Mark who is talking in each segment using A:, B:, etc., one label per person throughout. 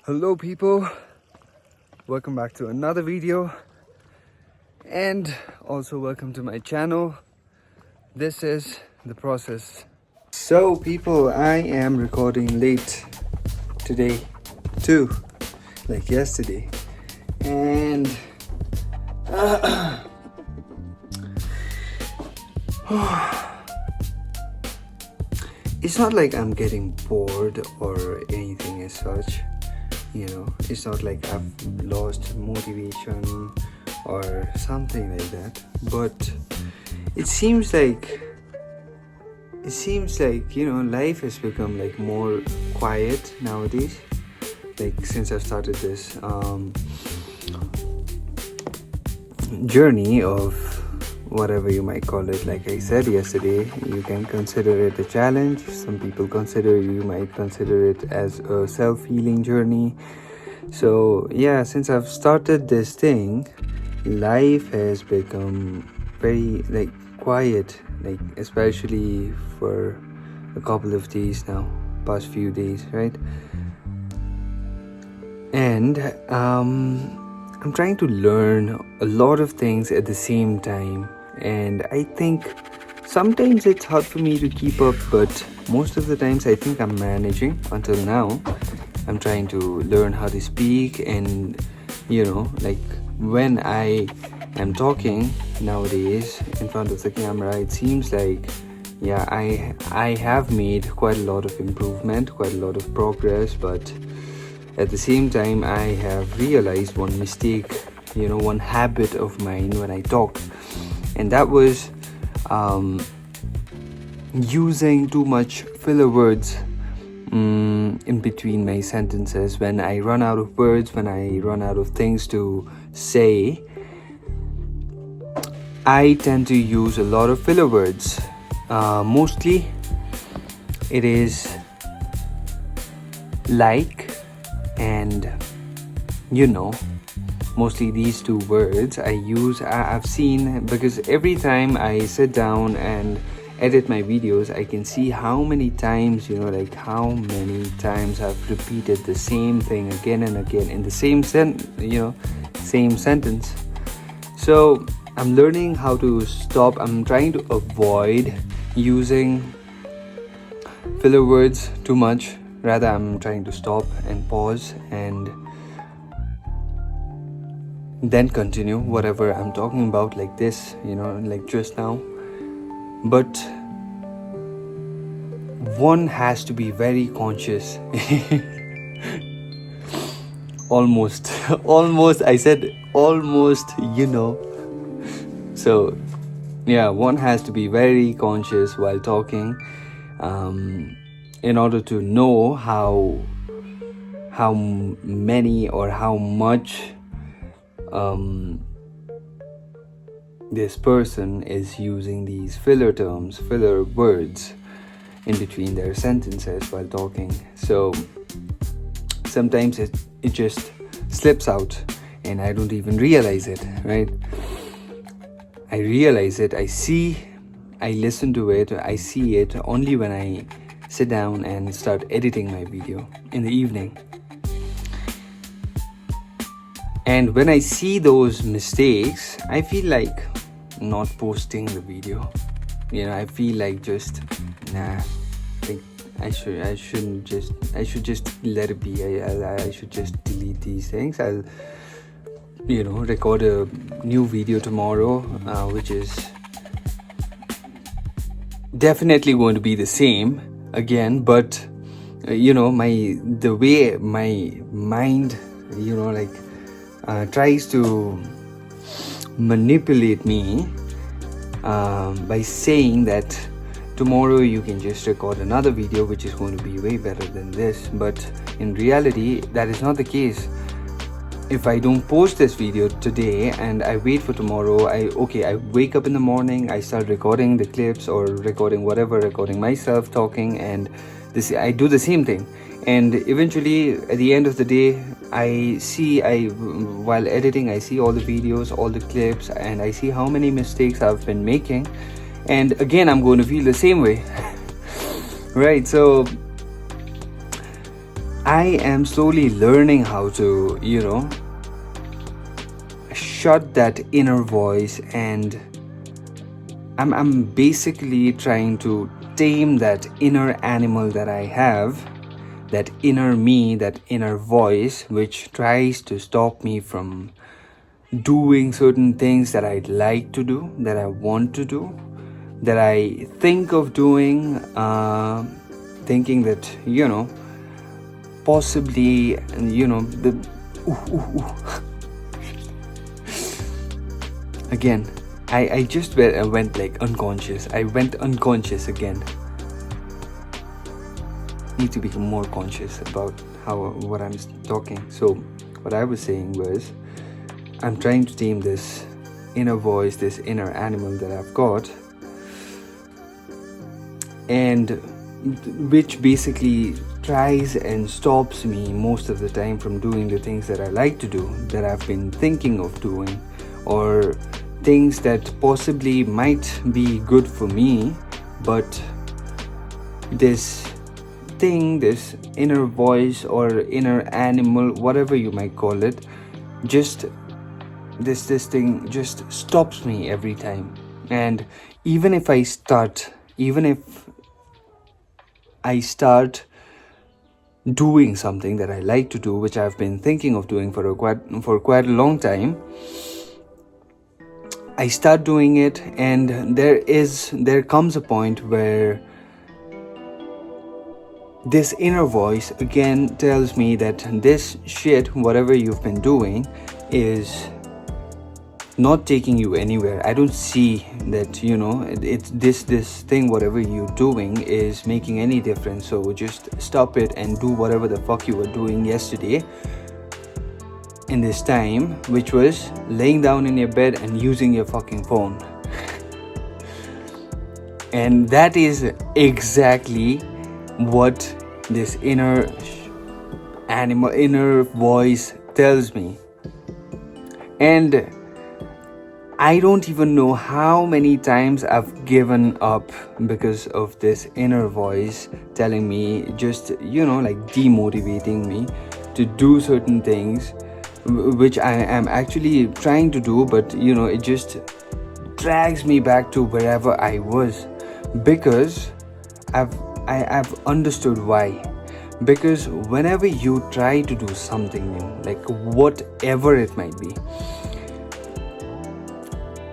A: Hello people, welcome back to another video and also welcome to my channel. This is the process. So people, I am recording late today too, like yesterday, and it's not like I'm getting bored or anything as such. You know, it's not like I've lost motivation or something like that, but it seems like you know, life has become like more quiet nowadays, like since I've started this journey of whatever you might call it. Like I said yesterday, you can consider it a challenge. Some people might consider it as a self-healing journey. So yeah, since I've started this thing, life has become very like quiet, like especially for a couple of days now, past few days, right? And I'm trying to learn a lot of things at the same time, and I think sometimes it's hard for me to keep up, but most of the times I think I'm managing. Until now, I'm trying to learn how to speak, and you know, like when I am talking nowadays in front of the camera, it seems like yeah, I have made quite a lot of improvement, quite a lot of progress, but at the same time I have realized one mistake, you know, one habit of mine when I talk, and that was using too much filler words in between my sentences. When I run out of words, when I run out of things to say, I tend to use a lot of filler words. Mostly it is like and you know, mostly these two words I've seen, because every time I sit down and edit my videos, I can see how many times, you know, like how many times I've repeated the same thing again and again in the same same sentence. So I'm learning how to stop. I'm trying to avoid using filler words too much. Rather, I'm trying to stop and pause and then continue whatever I'm talking about, like this, you know, like just now. But one has to be very conscious. almost I said almost, you know. So yeah, one has to be very conscious while talking, in order to know how many or how much this person is using these filler terms, filler words in between their sentences while talking. So sometimes it just slips out and I don't even realize it, right? I realize it, I listen to it, I see it only when I sit down and start editing my video in the evening. And when I see those mistakes, I feel like not posting the video. You know, I feel like just I should just let it be. I should just delete these things. I'll, you know, record a new video tomorrow, which is definitely going to be the same again, but you know, the way my mind, you know, like tries to manipulate me by saying that tomorrow you can just record another video which is going to be way better than this. But in reality, that is not the case. If I don't post this video today and I wait for tomorrow, I wake up in the morning, I start recording the clips or recording myself talking, and I do the same thing, and eventually at the end of the day, while editing, I see all the videos, all the clips, and I see how many mistakes I've been making, and again I'm going to feel the same way. Right? So I am slowly learning how to, shut that inner voice, and I'm basically trying to tame that inner animal that I have, that inner me, that inner voice, which tries to stop me from doing certain things that I'd like to do, that I want to do, that I think of doing, thinking that, possibly, the again, I just went like unconscious. I went unconscious again. Need to become more conscious about what I'm talking. So what I was saying was, I'm trying to tame this inner voice, this inner animal that I've got, and which basically tries and stops me most of the time from doing the things that I like to do, that I've been thinking of doing, or things that possibly might be good for me, but this thing, this inner voice or inner animal, whatever you might call it, just this thing just stops me every time. And even if I start doing something that I like to do, which I've been thinking of doing for quite a long time, I start doing it, and there comes a point where this inner voice again tells me that this shit, whatever you've been doing, is not taking you anywhere. I don't see that, it's this thing, whatever you're doing, is making any difference. So just stop it and do whatever the fuck you were doing yesterday in this time, which was laying down in your bed and using your fucking phone. And that is exactly what this inner voice tells me. And I don't even know how many times I've given up because of this inner voice telling me, just, like demotivating me to do certain things, which I am actually trying to do, but, it just drags me back to wherever I was, because I've understood why. Because whenever you try to do something new, like whatever it might be,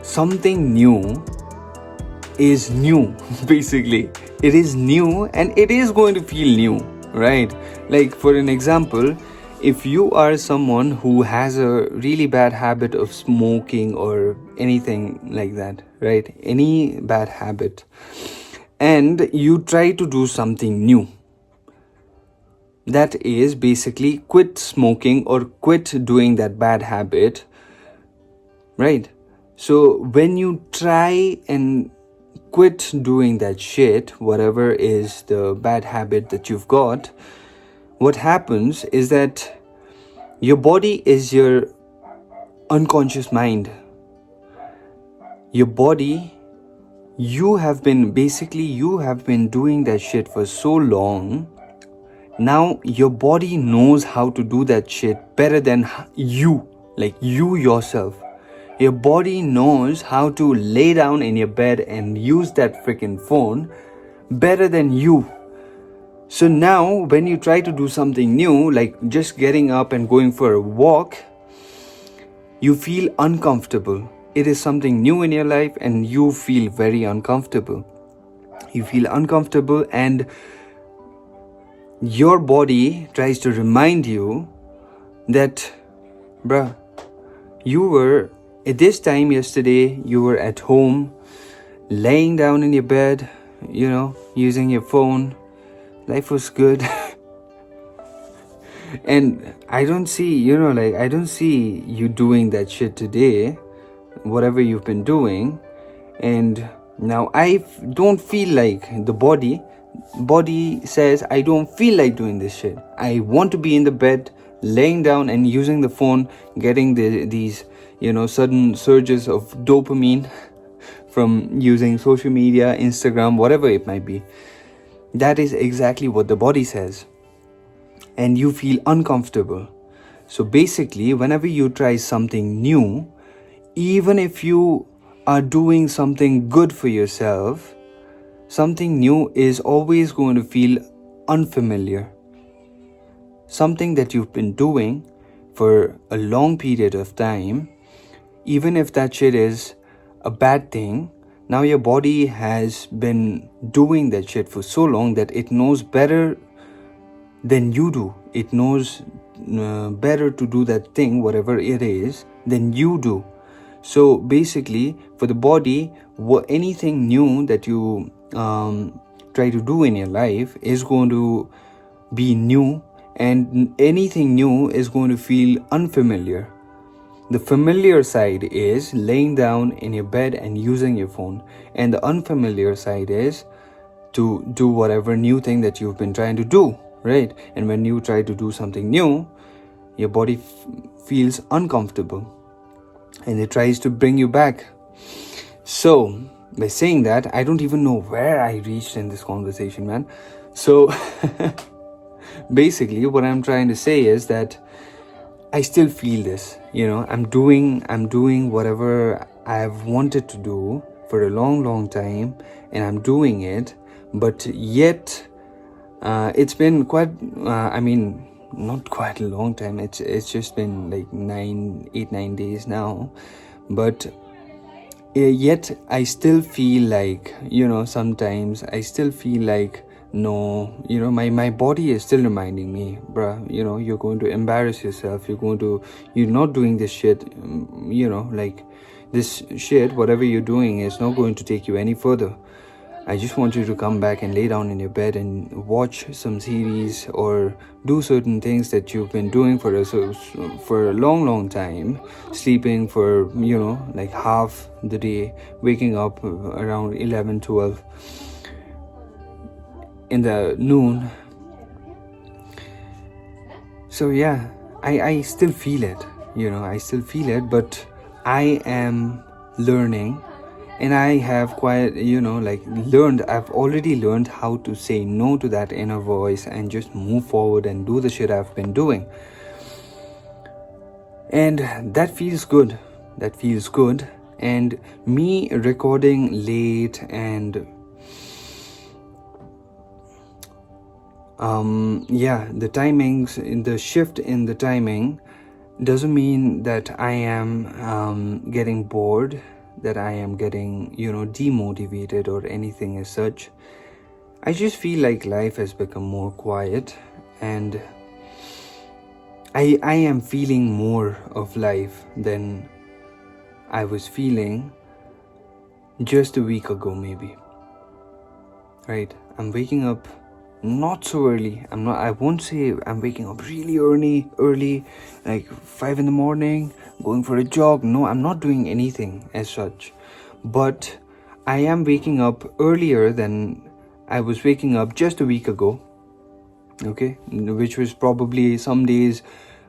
A: something new is new. Basically, it is new and it is going to feel new, right? Like, for an example, if you are someone who has a really bad habit of smoking or anything like that, right? Any bad habit, and you try to do something new, that is basically quit smoking or quit doing that bad habit, right? So when you try and quit doing that shit, whatever is the bad habit that you've got, what happens is that your body is your unconscious mind. Your body, you have been doing that shit for so long. Now your body knows how to do that shit better than you, like you yourself. Your body knows how to lay down in your bed and use that freaking phone better than you. So now when you try to do something new, like just getting up and going for a walk, you feel uncomfortable. It is something new in your life and you feel very uncomfortable. You feel uncomfortable, and your body tries to remind you that, bruh, you were at this time yesterday, you were at home, laying down in your bed, using your phone. Life was good. And I don't see, I don't see you doing that shit today, whatever you've been doing. And now I don't feel like, the body says, I don't feel like doing this shit. I want to be in the bed, laying down and using the phone, getting these sudden surges of dopamine from using social media, Instagram, whatever it might be. That is exactly what the body says. and you feel uncomfortable. So basically, whenever you try something new, even if you are doing something good for yourself, something new is always going to feel unfamiliar. Something that you've been doing for a long period of time, even if that shit is a bad thing, now your body has been doing that shit for so long that it knows better than you do. It knows better to do that thing, whatever it is, than you do. So basically, for the body, anything new that you try to do in your life is going to be new, and anything new is going to feel unfamiliar. The familiar side is laying down in your bed and using your phone, and the unfamiliar side is to do whatever new thing that you've been trying to do, right? And when you try to do something new, your body feels uncomfortable and it tries to bring you back. So by saying that, I don't even know where I reached in this conversation, man. So basically what I'm trying to say is that I still feel this, I'm doing whatever I've wanted to do for a long time, and I'm doing it, but yet it's been quite not quite a long time. It's just been like 9 days now, but yet I still feel like, sometimes I still feel like, no, my body is still reminding me, bruh, you're going to embarrass yourself, you're not doing this shit, like this shit, whatever you're doing is not going to take you any further. I just want you to come back and lay down in your bed and watch some series or do certain things that you've been doing for a long time, sleeping for, like half the day, waking up around 11-12 in the noon. So yeah, I still feel it, but I am learning, and I have quite, I've already learned how to say no to that inner voice and just move forward and do the shit I've been doing. And that feels good. And me recording late and the timings, the shift in the timing doesn't mean that I am getting bored, that I am getting, demotivated or anything as such. I just feel like life has become more quiet, and I am feeling more of life than I was feeling just a week ago, maybe. Right? I'm waking up not so early. I won't say I'm waking up really early, like 5 a.m, going for a jog. No, I'm not doing anything as such. But I am waking up earlier than I was waking up just a week ago. Okay? Which was probably some days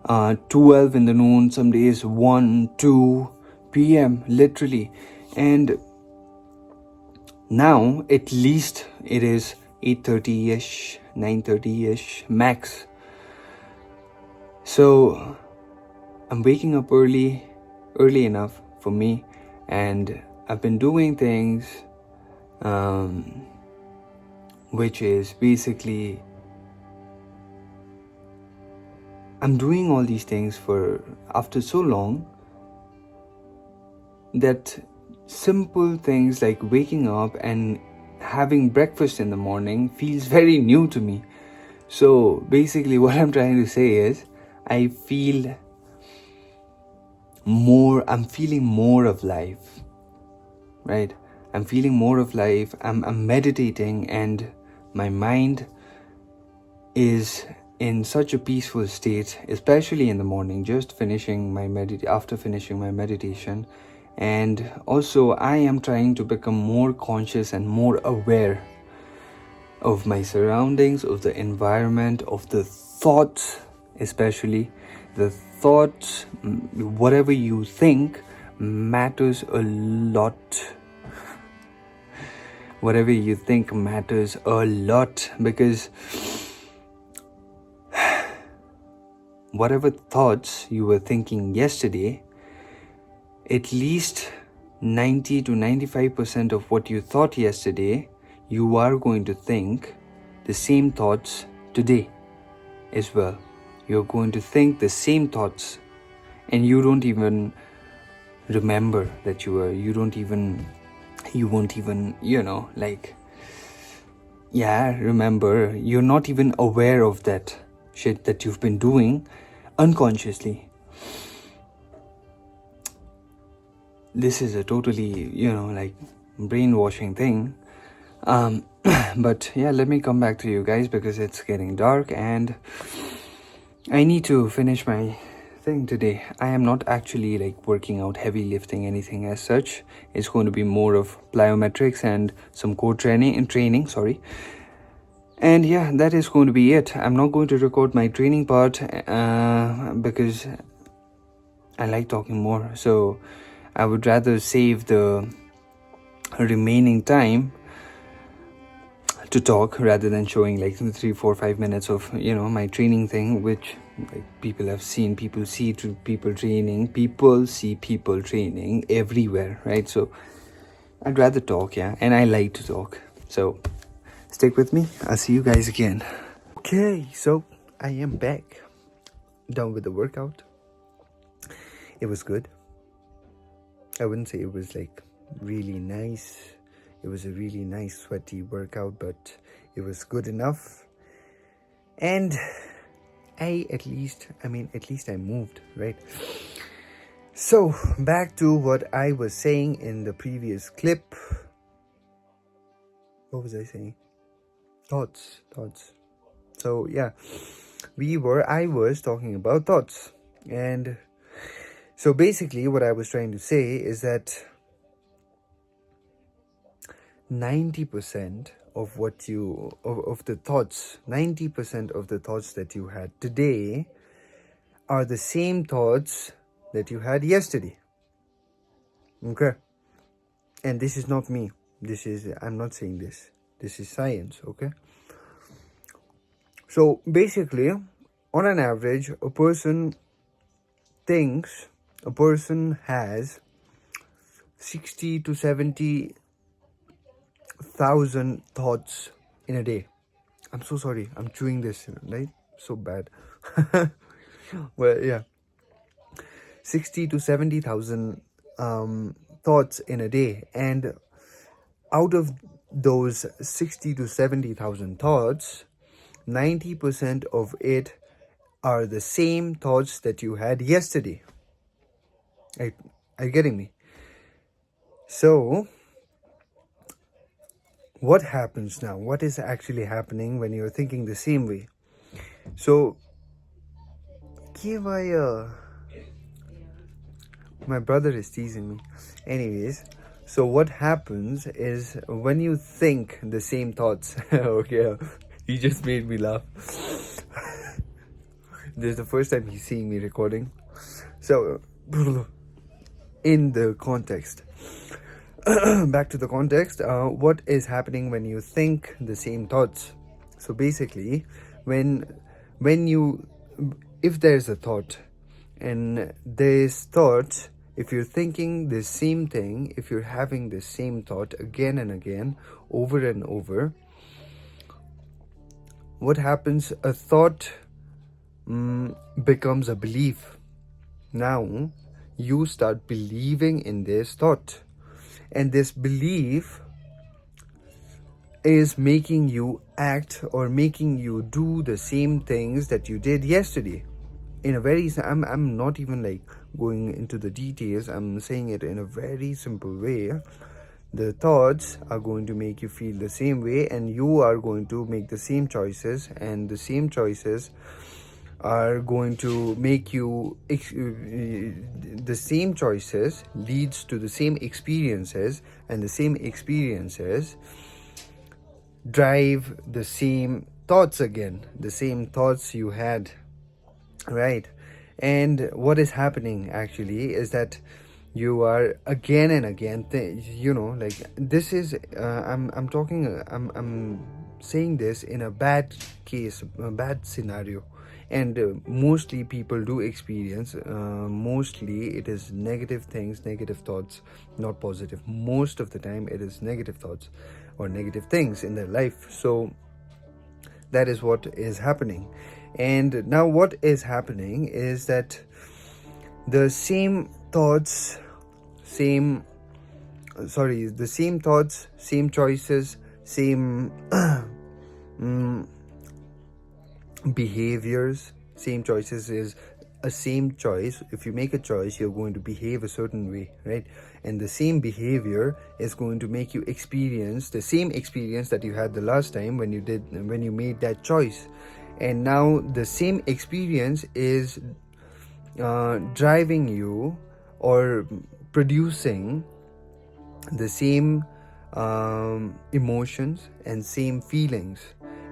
A: 12 in the noon, some days 1-2 p.m. literally. And now at least it is 8:30ish, 9:30ish max. So I'm waking up early enough for me, and I've been doing things which is basically, I'm doing all these things for after so long that simple things like waking up and having breakfast in the morning feels very new to me. So basically what I'm trying to say is I'm feeling more of life, right? I'm feeling more of life. I'm meditating, and my mind is in such a peaceful state, especially in the morning, just after finishing my meditation. And also I am trying to become more conscious and more aware of my surroundings, of the environment, of the thoughts, especially the thoughts. Whatever you think matters a lot. Whatever you think matters a lot, because whatever thoughts you were thinking yesterday, at least 90 to 95% of what you thought yesterday, you are going to think the same thoughts today as well. You're going to think the same thoughts, and you don't even remember that you won't even, remember. You're not even aware of that shit that you've been doing unconsciously. This is a totally, brainwashing thing. But yeah, let me come back to you guys because it's getting dark and I need to finish my thing today. I am not actually working out, heavy lifting, anything as such. It's going to be more of plyometrics and some core training. And yeah, that is going to be it. I'm not going to record my training part because I like talking more. So I would rather save the remaining time to talk rather than showing 3, 4, 5 minutes of my training thing, which people have seen. People see people see people training everywhere, right? So I'd rather talk, and I like to talk. So stick with me. I'll see you guys again. Okay, so I am back, done with the workout. It was good. I wouldn't say it was really nice. It was a really nice sweaty workout, but it was good enough. And at least I moved, right? So back to what I was saying in the previous clip. What was I saying? Thoughts. So yeah, I was talking about thoughts. And so basically what I was trying to say is that 90% of the thoughts, 90% of the thoughts that you had today are the same thoughts that you had yesterday. Okay? And this is not me. I'm not saying this. This is science, okay? So basically, on an average, a person has 60 to 70,000 thoughts in a day. I'm so sorry. I'm chewing this, right? So bad. Well, yeah. 60 to 70,000 thoughts in a day. And out of those 60 to 70,000 thoughts, 90% of it are the same thoughts that you had yesterday. Are you getting me? So what happens now? What is actually happening when you're thinking the same way? So my brother is teasing me. Anyways, so what happens is when you think the same thoughts, okay, he just made me laugh. This is the first time he's seeing me recording. So, in the context, back to the context, what is happening when you think the same thoughts? So basically, if there's a thought, and this thought, if you're thinking the same thing, if you're having the same thought again and again, over and over, what happens? A thought becomes a belief. Now you start believing in this thought, and this belief is making you act or making you do the same things that you did yesterday. In a very, I'm not even going into the details. I'm saying it in a very simple way. The thoughts are going to make you feel the same way, and you are going to make the same choices, and the same choices are going to make you the same choices leads to the same experiences, and the same experiences drive the same thoughts again, the same thoughts you had, right? And what is happening actually is that you are again and again this is I'm saying this in a bad case, a bad scenario. and mostly people do experience, mostly it is negative things, negative thoughts, not positive. Most of the time it is negative thoughts or negative things in their life. So that is what is happening. And now what is happening is that the same thoughts, same choices, same behaviors. Same choices is a same choice. If you make a choice, you're going to behave a certain way, right? And the same behavior is going to make you experience the same experience that you had the last time when you made that choice. And now the same experience is driving you or producing the same emotions and same feelings.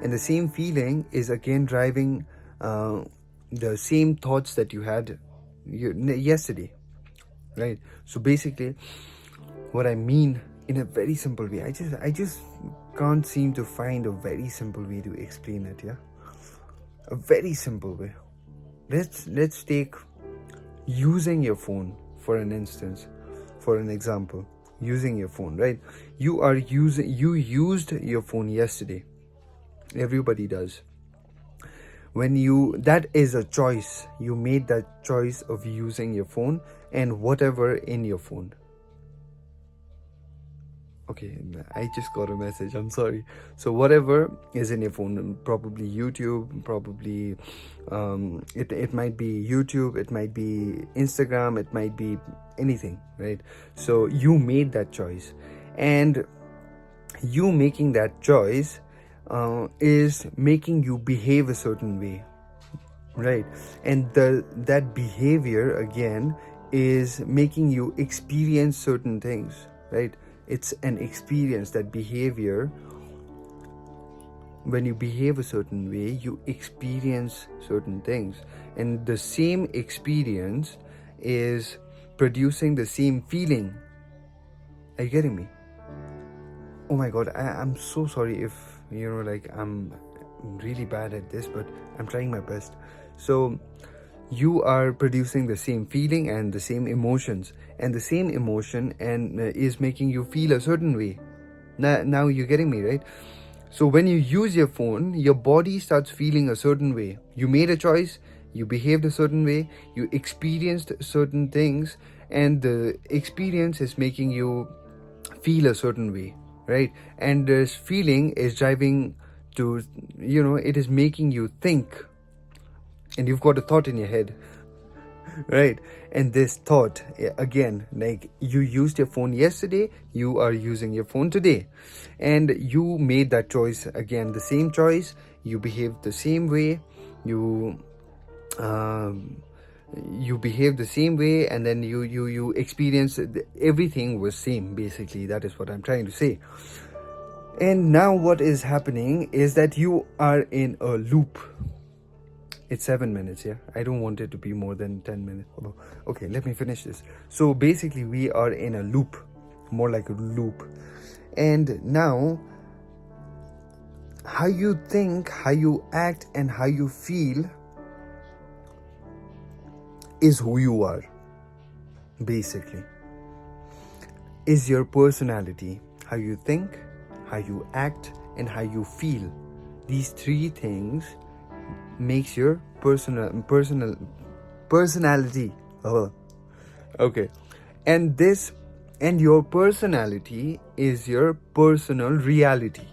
A: And the same feeling is again driving the same thoughts that you had yesterday, right? So basically what I mean in a very simple way, I just can't seem to find a very simple way to explain it. Yeah, a very simple way. Let's take using your phone for an instance, for an example. Using your phone, right? You used your phone yesterday. Everybody does. That is a choice. You made that choice of using your phone and whatever in your phone. Okay, I just got a message, I'm sorry. So whatever is in your phone, probably YouTube, probably it might be YouTube, it might be Instagram, it might be anything, right? So you made that choice, and you making that choice is making you behave a certain way, right? And that behavior again is making you experience certain things, right? It's an experience. That behavior, when you behave a certain way, you experience certain things, and the same experience is producing the same feeling. Are you getting me? Oh my god, I'm so sorry if I'm really bad at this, but I'm trying my best. So you are producing the same feeling and the same emotions, and the same emotion and is making you feel a certain way. Now you're getting me, right? So when you use your phone, your body starts feeling a certain way. You made a choice, you behaved a certain way, you experienced certain things, and the experience is making you feel a certain way, right? And this feeling is driving to, it is making you think, and you've got a thought in your head, right? And this thought, again, like you used your phone yesterday, you are using your phone today, and you made that choice again, the same choice. You behaved the same way, you behave the same way, and then you experience everything was same. Basically, that is what I'm trying to say. And now what is happening is that you are in a loop. It's 7 minutes, yeah? I don't want it to be more than 10 minutes. Okay, let me finish this. So basically we are in a loop, more like a loop. And now how you think, how you act, and how you feel is who you are, basically. Is your personality. How you think, how you act, and how you feel. These three things makes your personality. Okay. And your personality is your personal reality.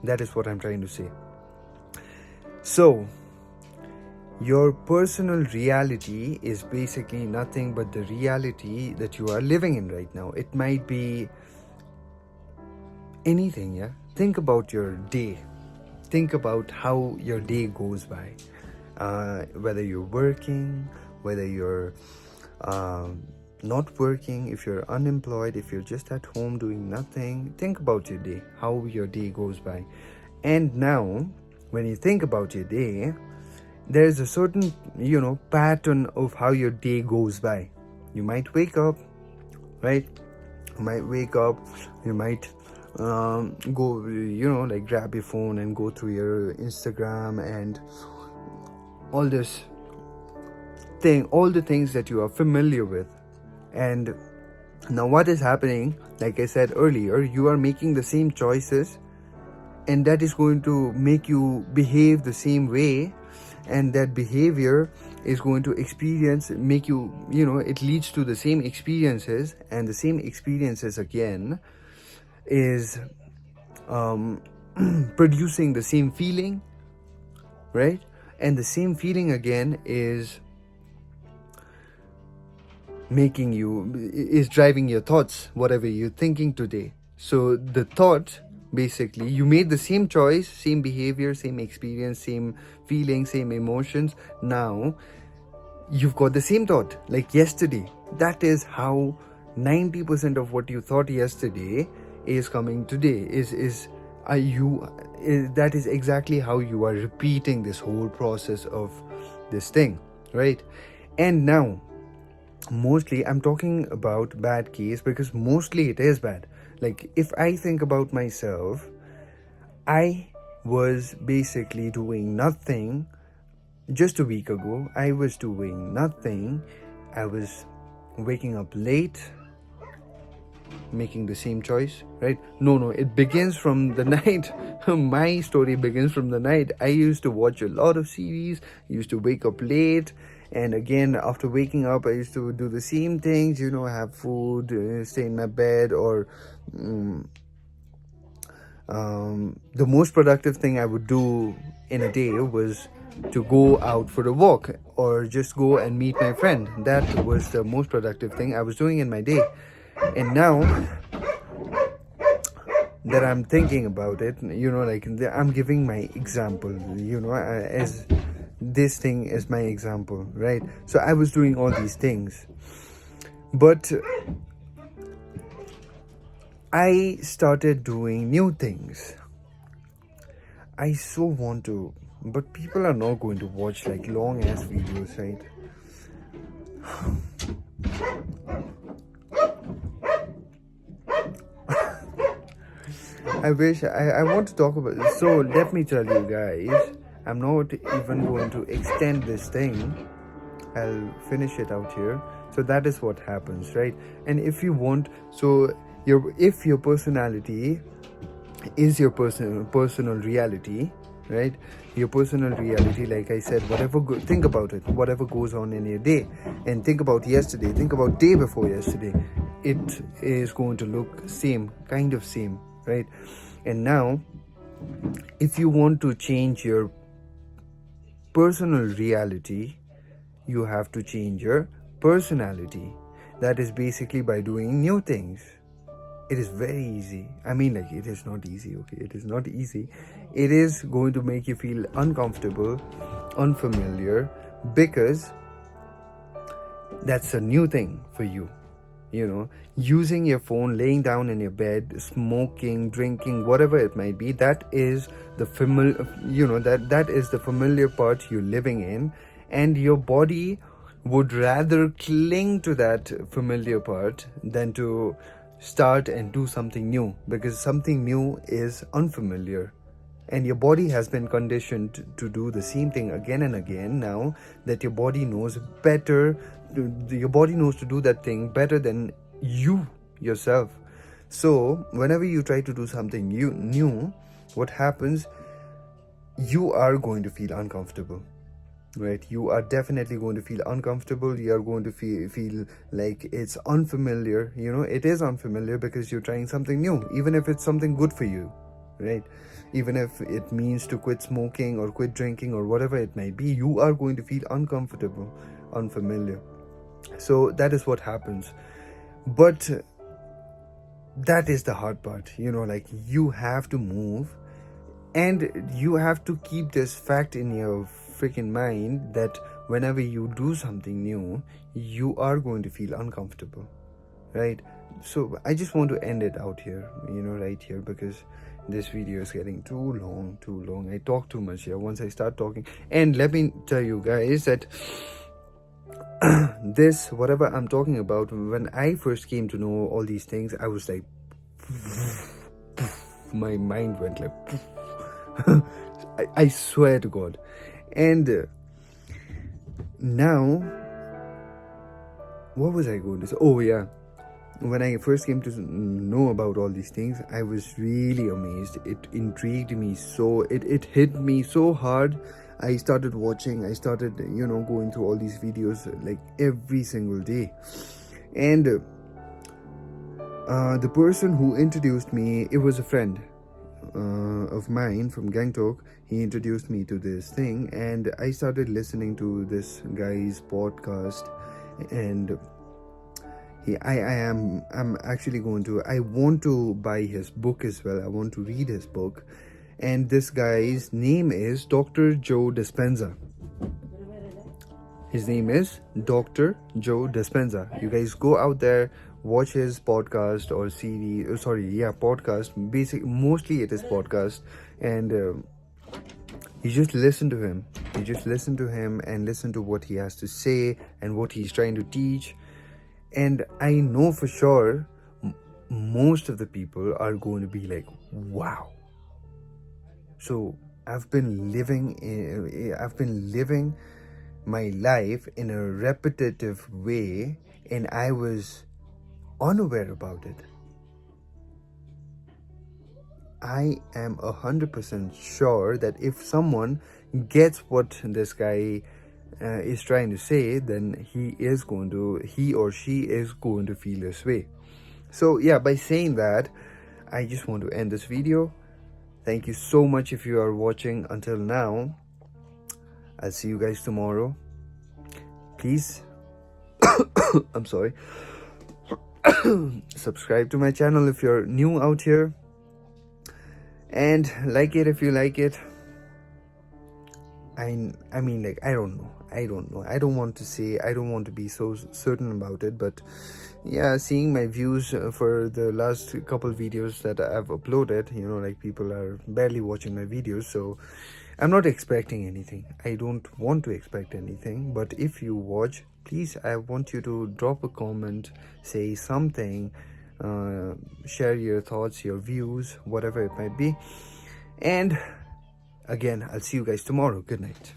A: That is what I'm trying to say. So your personal reality is basically nothing but the reality that you are living in right now. It might be anything, yeah? Think about your day. Think about how your day goes by. Whether you're working, whether you're not working, if you're unemployed, if you're just at home doing nothing. Think about your day, how your day goes by. And now, when you think about your day, there's a certain, pattern of how your day goes by. You might wake up, right? You might go, grab your phone and go through your Instagram and all the things that you are familiar with. And now what is happening, like I said earlier, you are making the same choices, and that is going to make you behave the same way, and that behavior is going to make you, it leads to the same experiences, and the same experiences again is producing the same feeling, right? And the same feeling again is driving your thoughts, whatever you're thinking today. So the thought, basically, you made the same choice, same behavior, same experience, same feeling, same emotions. Now you've got the same thought like yesterday. That is how 90% of what you thought yesterday is coming today. That is exactly how you are repeating this whole process of this thing, right? And now, mostly I'm talking about bad case because mostly it is bad. Like, if I think about myself, I was basically doing nothing. Just a week ago, I was doing nothing. I was waking up late, making the same choice, right? No, it begins from the night. My story begins from the night. I used to watch a lot of series, used to wake up late, and again, after waking up, I used to do the same things, have food, stay in my bed, or the most productive thing I would do in a day was to go out for a walk or just go and meet my friend. That was the most productive thing I was doing in my day. And now that I'm thinking about it, I'm giving my example, as this thing is my example, right? So I was doing all these things, but I started doing new things. I so want to, but people are not going to watch like long ass videos, right? I want to talk about this. So let me tell you guys, I'm not even going to extend this thing. I'll finish it out here. So that is what happens, right? And if you want, if your personality is your personal reality, right? Your personal reality, like I said, think about it, whatever goes on in your day, and think about yesterday, think about day before yesterday, it is going to look kind of same, right? And now, if you want to change your personal reality, you have to change your personality. That is basically by doing new things. It is very easy. I mean, it is not easy, okay? It is not easy. It is going to make you feel uncomfortable, unfamiliar, because that's a new thing for you. Using your phone, laying down in your bed, smoking, drinking, whatever it might be, that is the that is the familiar part you're living in, and your body would rather cling to that familiar part than to start and do something new, because something new is unfamiliar, and your body has been conditioned to do the same thing again and again. Now that your body knows better, your body knows to do that thing better than you yourself. So whenever you try to do something new, what happens? You are going to feel uncomfortable, right? You are definitely going to feel uncomfortable. You are going to feel like it's unfamiliar. It is unfamiliar because you're trying something new, even if it's something good for you, right? Even if it means to quit smoking or quit drinking or whatever it might be, you are going to feel uncomfortable, unfamiliar. So that is what happens. But that is the hard part, you have to move, and you have to keep this fact in your freaking mind that whenever you do something new, you are going to feel uncomfortable, right? So I just want to end it out here, right here, because this video is getting too long. I talk too much here once I start talking. And let me tell you guys that this, whatever I'm talking about, when I first came to know all these things, I was like, my mind went like, I swear to God. And Now, what was I going to say? Oh yeah, when I first came to know about all these things, I was really amazed. It intrigued me so, it hit me so hard. I started watching, I started, going through all these videos like every single day. And the person who introduced me, it was a friend of mine from Gangtok. He introduced me to this thing, and I started listening to this guy's podcast. And I'm actually I want to buy his book as well. I want to read his book. And this guy's name is Dr. Joe Dispenza. His name is Dr. Joe Dispenza. You guys go out there, watch his podcast or series. Podcast. Mostly it is podcast. And you just listen to him. You just listen to him and listen to what he has to say and what he's trying to teach. And I know for sure most of the people are going to be like, wow. So I've been living my life in a repetitive way, and I was unaware about it. I am 100% sure that if someone gets what this guy is trying to say, then he or she is going to feel this way. So yeah, by saying that, I just want to end this video. Thank you so much if you are watching until now. I'll see you guys tomorrow. Please I'm sorry subscribe to my channel if you're new out here, and like it if you like it. I mean, like, I don't know. I don't want to be so certain about it, but yeah, seeing my views for the last couple videos that I've uploaded, like, people are barely watching my videos, so I'm not expecting anything. I don't want to expect anything, but if you watch, please, I want you to drop a comment, say something, share your thoughts, your views, whatever it might be. And again, I'll see you guys tomorrow. Good night.